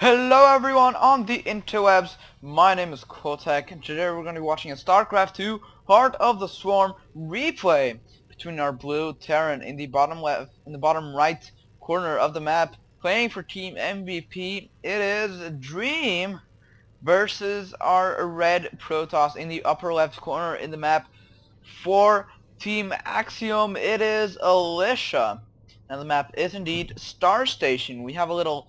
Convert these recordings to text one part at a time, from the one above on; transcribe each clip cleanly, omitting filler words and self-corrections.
Hello everyone on the interwebs, my name is Kotek and today we're going to be watching a Starcraft 2 Heart of the Swarm replay between our blue Terran in the bottom left, in the bottom right corner of the map, playing for Team MVP. It is Dream versus our red Protoss in the upper left corner in the map. For Team Axiom, it is Alicia. And the map is indeed Star Station. We have a little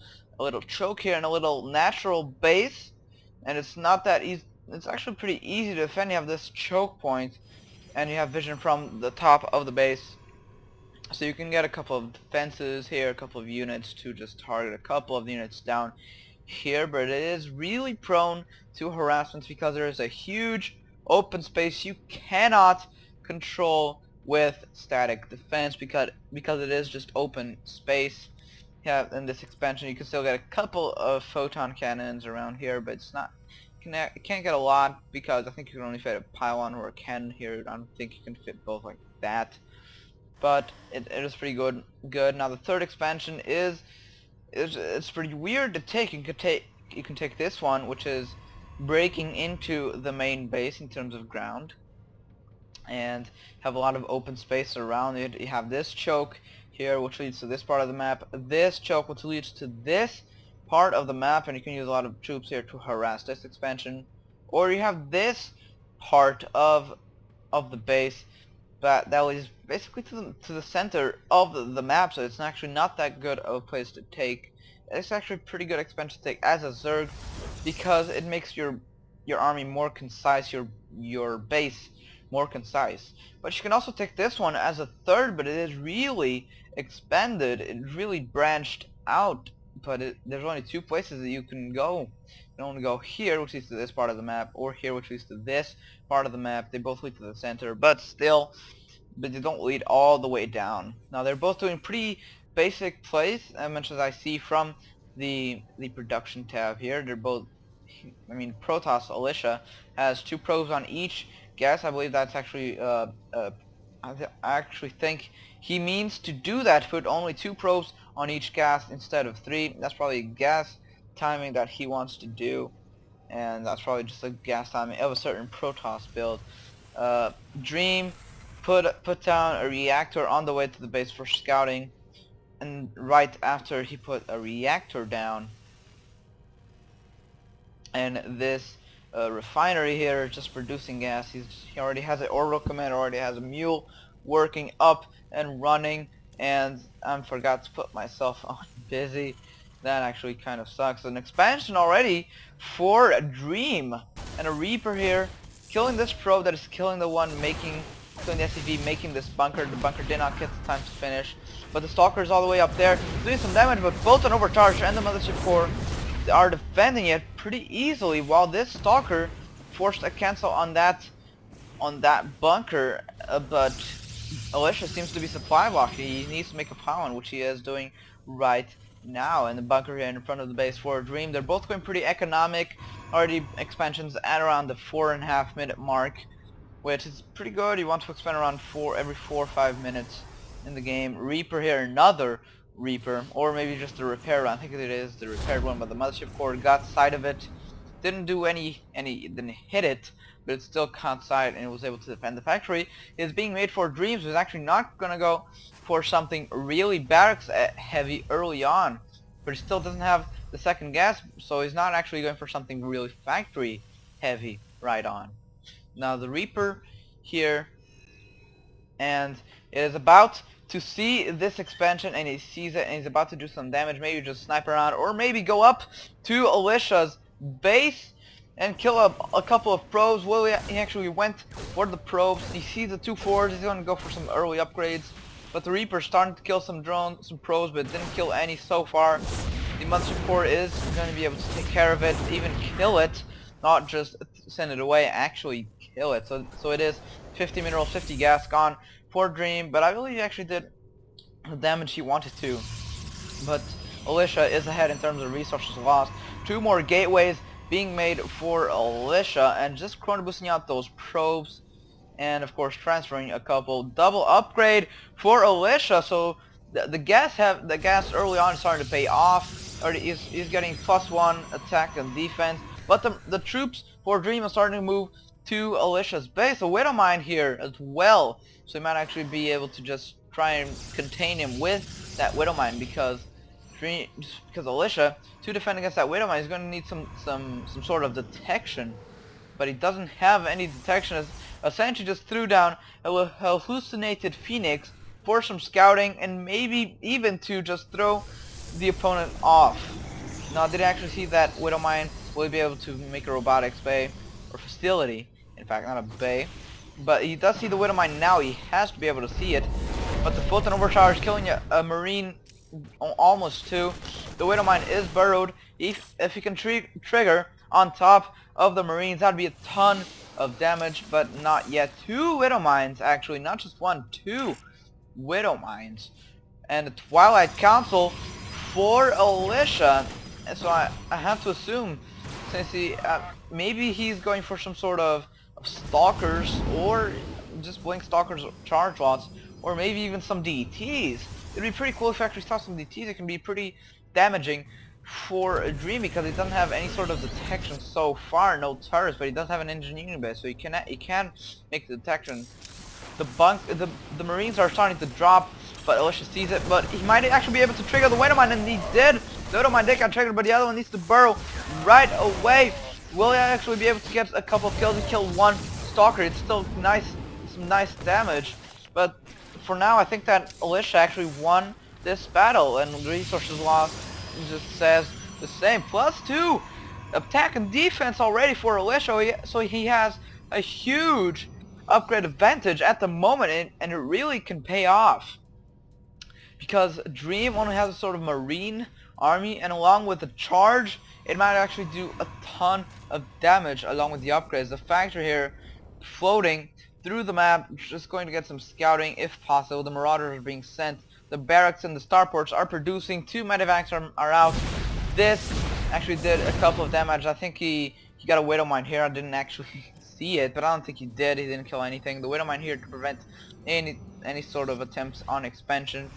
choke here and a little natural base, and it's not that easy. It's actually pretty easy to defend. You have this choke point, and you have vision from the top of the base, so you can get a couple of defenses here, a couple of units to just target a couple of units down here. But it is really prone to harassments because there is a huge open space you cannot control with static defense because it is just open space. Yeah, in this expansion you can still get a couple of photon cannons around here, but it's not, you can't get a lot because I think you can only fit a pylon or a cannon here. I don't think you can fit both like that, but it is pretty good. Now the third expansion it's pretty weird to take. You can take this one, which is breaking into the main base in terms of ground, and have a lot of open space around it. You have this choke here, which leads to this part of the map. This choke, which leads to this part of the map, and you can use a lot of troops here to harass this expansion. Or you have this part of the base that leads basically to the center of the map, so it's actually not that good of a place to take. It's actually a pretty good expansion to take as a Zerg because it makes your army more concise, your base more concise. But you can also take this one as a third, but it is really expanded. It really branched out, but there's only two places that you can go. You can only go here, which leads to this part of the map, or here, which leads to this part of the map. They both lead to the center, but they don't lead all the way down. Now they're both doing pretty basic plays, as much as I see from the production tab here. They're both, I mean, Protoss Alicia has 2 probes on each gas. I believe that's actually I actually think he means to do that, put only 2 probes on each gas instead of 3. That's probably gas timing that he wants to do, and that's probably just a gas timing of a certain Protoss build. Dream put down a reactor on the way to the base for scouting, and right after he put a reactor down, and this refinery here just producing gas. He already has an orbital command, already has a mule working up and running, and I forgot to put myself on busy. That actually kind of sucks. An expansion already for a Dream, and a Reaper here killing this probe that is killing the one killing the SCV, making this bunker. The bunker did not get the time to finish, but the Stalker is all the way up there doing some damage, but both an overcharge and the Mothership Core are defending it pretty easily, while this Stalker forced a cancel on that bunker, but Alicia seems to be supply blocked. He needs to make a pylon, which he is doing right now, and the bunker here in front of the base for a Dream. They're both going pretty economic. Already expansions at around the 4.5 minute mark, which is pretty good. You want to expand around every 4 or 5 minutes in the game. Reaper here, another Reaper, or maybe just the repair one. I think it is the repaired one, but the Mothership Core got sight of it. Didn't do didn't hit it, but it still caught sight and it was able to defend. The factory is being made for Dreams, who's actually not gonna go for something really barracks heavy early on, but he still doesn't have the second gas, so he's not actually going for something really factory heavy right on. Now the Reaper here, and it is about to see this expansion, and he sees it and he's about to do some damage, maybe just snipe around, or maybe go up to Alicia's base and kill a couple of probes. Well, he actually went for the probes. He sees the 2 fours. He's gonna go for some early upgrades, but the Reaper's starting to kill some drones, some probes, but didn't kill any so far. The Mothership Core is going to be able to take care of it, even kill it, not just send it away, actually kill it. So it is 50 minerals, 50 gas gone for Dream, but I believe he actually did the damage he wanted to. But Alicia is ahead in terms of resources lost. 2 more gateways being made for Alicia, and just chrono boosting out those probes, and of course transferring a couple. Double upgrade for Alicia, so the gas early on is starting to pay off. or he's getting +1 attack and defense. But the troops for Dream are starting to move to Alicia's base. A Widow Mine here as well, so he might actually be able to just try and contain him with that Widow Mine, because Alicia, to defend against that Widow Mine, is going to need some sort of detection. But he doesn't have any detection, as essentially just threw down a hallucinated Phoenix for some scouting and maybe even to just throw the opponent off. Now, did I actually see that Widow Mine? Will he be able to make a robotics bay or facility? In fact, not a bay. But he does see the Widow Mine now. He has to be able to see it. But the Photon Overcharge killing a Marine, almost two. The Widow Mine is burrowed. If he can trigger on top of the Marines, that'd be a ton of damage, but not yet. Two Widow Mines, actually, not just one, two Widow Mines. And the Twilight Council for Alicia. And so I have to assume, since he maybe he's going for some sort of stalkers, or just blink stalkers charge lots, or maybe even some DTs. It'd be pretty cool if he actually saw some DTs. It can be pretty damaging for a Dream, because he doesn't have any sort of detection so far, no turrets, but he does have an engineering base, so he can make the detection. The Marines are starting to drop, but Alicia sees it, but he might actually be able to trigger the Widow Mine, and he did. The Widow Mine did get triggered, but the other one needs to burrow right away. Will he actually be able to get a couple of kills and kill one stalker? It's still nice, some nice damage, but for now I think that Alicia actually won this battle, and resources lost just says the same. +2 attack and defense already for Alicia, so he has a huge upgrade advantage at the moment, and it really can pay off, because Dream only has a sort of Marine army, and along with the charge, it might actually do a ton of damage along with the upgrades. The factory here floating through the map, just going to get some scouting if possible. The Marauders are being sent. The barracks and the starports are producing. Two medevacs are out. This actually did a couple of damage. I think he got a Widow Mine here. I didn't actually see it, but I don't think he did. He didn't kill anything. The Widow Mine here to prevent any sort of attempts on expansion.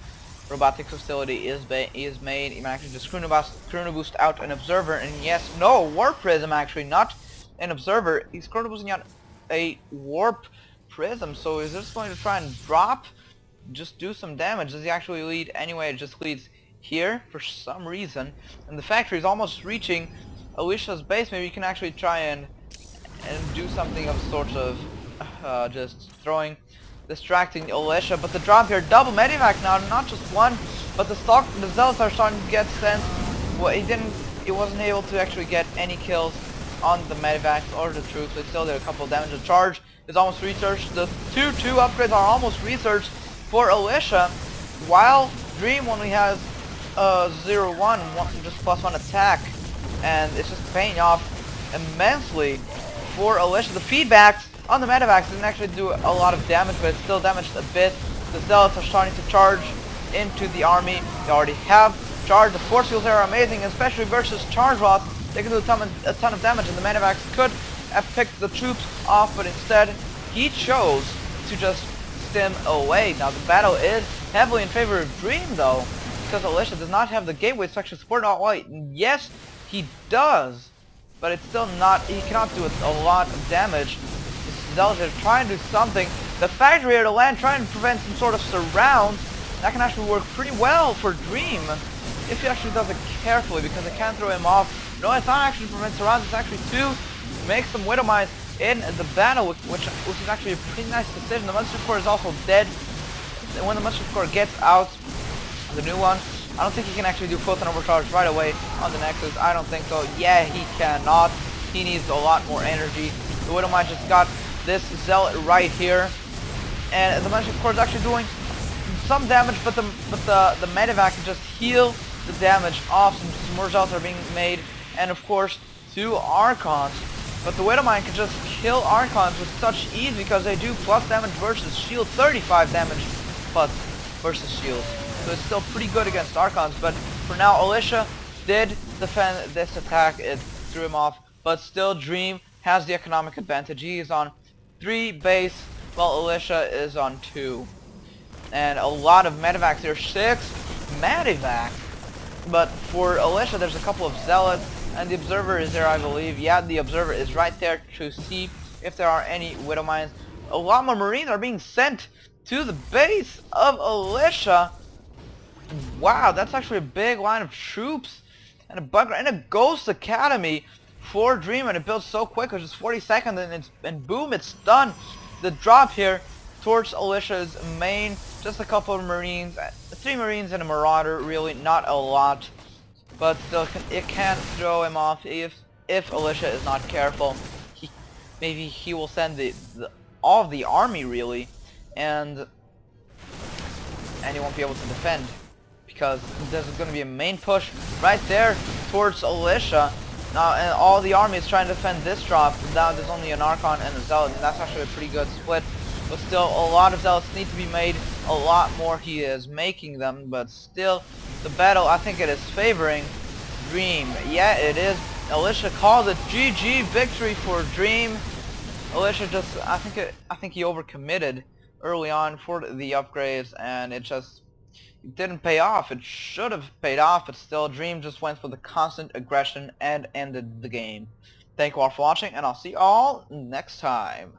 Robotic facility is made. He might actually just chrono boost out an observer, and yes, no, warp prism, actually, not an observer. He's chrono boosting out a warp prism, so is this going to try and drop? Just do some damage. Does he actually lead? Anyway, it just leads here for some reason, and the factory is almost reaching Alicia's base. Maybe you can actually try and do something of sort of just distracting Alicia. But the drop here, double medivac now, not just one, but the zealots are starting to get sent. Well, he wasn't able to actually get any kills on the medivacs or the troops, but still did a couple of damage. The charge is almost researched. The 2-2 upgrades are almost researched for Alicia, while Dream only has 0-1, just +1 attack, and it's just paying off immensely for Alicia. The feedbacks on the medevacs didn't actually do a lot of damage, but it still damaged a bit. The zealots are starting to charge into the army. They already have charge. The force fields are amazing, especially versus charge rods. They can do a ton of damage, and the medevacs could have picked the troops off, but instead he chose to just stim away. Now the battle is heavily in favor of Dream, though, because Alicia does not have the gateway to actually support it. Wait, yes, he does, but it's still not. He cannot do a lot of damage. The zealots are trying to do something. The factory here to land, trying to prevent some sort of surround. That can actually work pretty well for Dream if he actually does it carefully, because it can throw him off. No, it's not actually prevent surrounds. It's actually to make some Widow Mines in the battle, which is actually a pretty nice decision. The Monster Core is also dead. When the Monster Core gets out, the new one, I don't think he can actually do Photon Overcharge right away on the Nexus. I don't think so. Yeah, he cannot. He needs a lot more energy. The Widow Mine just got this Zealot right here, and the Monster Core is actually doing some damage, but the medevac can just heal the damage off. Some more Zealots are being made, and of course 2 Archons. But the Widow Mine can just kill Archons with such ease, because they do plus damage versus shield, 35 damage plus versus shield. So it's still pretty good against Archons. But for now, Alicia did defend this attack. It threw him off, but still Dream has the economic advantage. He is on 3 base, while Alicia is on 2. And a lot of medevacs here. 6 medevac. But for Alicia, there's a couple of zealots, and the observer is there, I believe. Yeah, the observer is right there to see if there are any widow mines. A lot more marines are being sent to the base of Alicia. Wow, that's actually a big line of troops, and a bunker, and a ghost academy for Dream, and it builds so quick, it's just 40 seconds, and boom, it's done. The drop here towards Alicia's main, just a couple of marines, 3 marines and a marauder, really not a lot, but still it can throw him off if Alicia is not careful. Maybe he will send all of the army really, and he won't be able to defend, because there's going to be a main push right there towards Alicia. Now, and all the army is trying to defend this drop. Now there's only an Archon and a Zealot, and that's actually a pretty good split. But still, a lot of Zealots need to be made. A lot more he is making them, but still, the battle, I think it is favoring Dream. Yeah, it is. Alicia called it GG victory for Dream. Alicia just, I think he overcommitted early on for the upgrades, and it didn't pay off. It should have paid off, but still, Dream just went for the constant aggression and ended the game. Thank you all for watching, and I'll see you all next time.